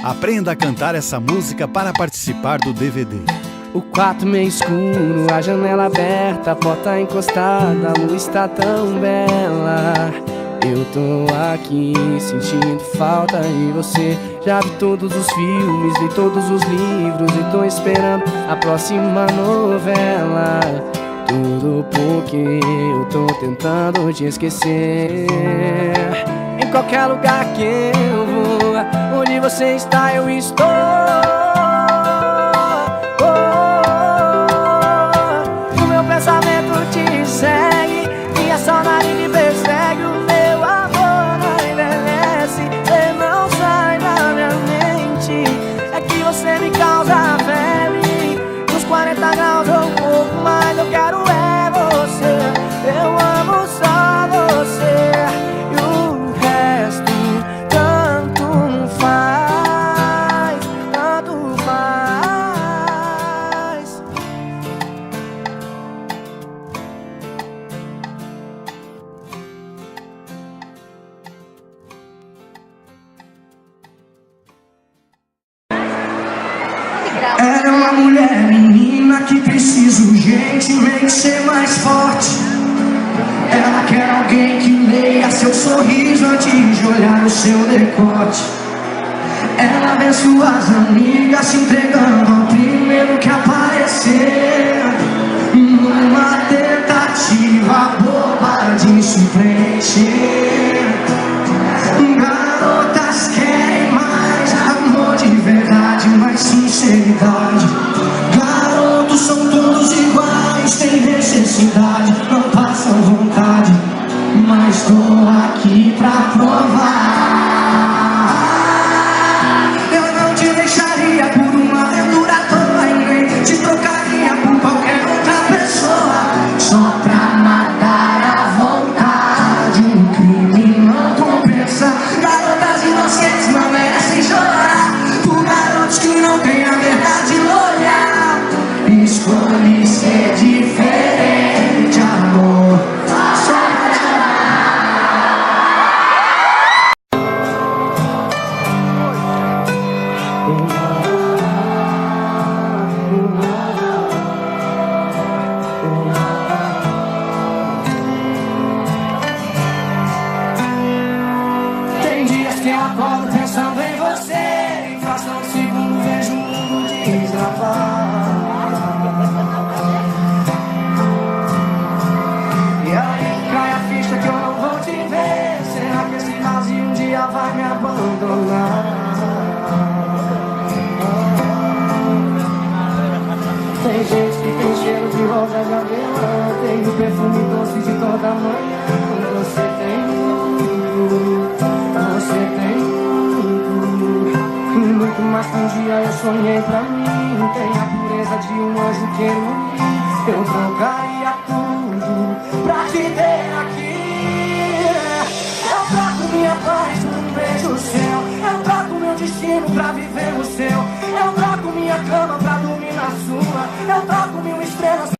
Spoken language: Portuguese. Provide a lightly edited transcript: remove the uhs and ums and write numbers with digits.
Aprenda a cantar essa música para participar do DVD. O quarto meio escuro, a janela aberta, a porta encostada, a luz está tão bela. Eu tô aqui sentindo falta de você. Já vi todos os filmes, li todos os livros e tô esperando a próxima novela. Tudo porque eu tô tentando te esquecer. Em qualquer lugar que eu vou, onde você está eu estou. O meu pensamento te segue, minha saudade me persegue. O meu amor não envelhece, você não sai da minha mente. É que você me causa febre, uns 40 graus ou um pouco mais. Eu quero é você, eu amo só você. E o resto tanto faz, tanto faz. Era uma mulher menina que precisa urgentemente ser mais forte. Ela quer alguém que leia seu sorriso antes de olhar o seu decote. Ela vê suas amigas se entregando ao primeiro que aparecer, numa tentativa boba de se preencher. Garotas querem mais amor de verdade, mais sinceridade. Garotos são todos iguais, têm necessidade, não passam vontade, mas tô aqui pra provar. Eu não te deixaria por uma aventura à toa, e nem te trocaria por qualquer outra pessoa, só pra matar a vontade. Um crime não compensa. Garotas inocentes não merecem chorar por garotos que não têm a verdade no olhar. Escolhe ser diferente, amor, só pra te Tem dias que eu acordo pensando em você, em fração de segundo vejo o mundo desabar. E aí cai a ficha que eu não vou te ver. Será que esse vazio um dia vai me abandonar? Tem gente que tem cheiro de rosa de avelã, tem o perfume doce de toda manhã. Você tem muito, você tem muito mais que um dia eu sonhei pra mim. Tem a pureza de um anjo querubim. Eu trocaria tudo pra te ter aqui. Eu troco minha paz por um beijo seu. Eu troco meu destino pra viver o seu. Eu troco minha cama pra dormir na sua. Eu troco mil histórias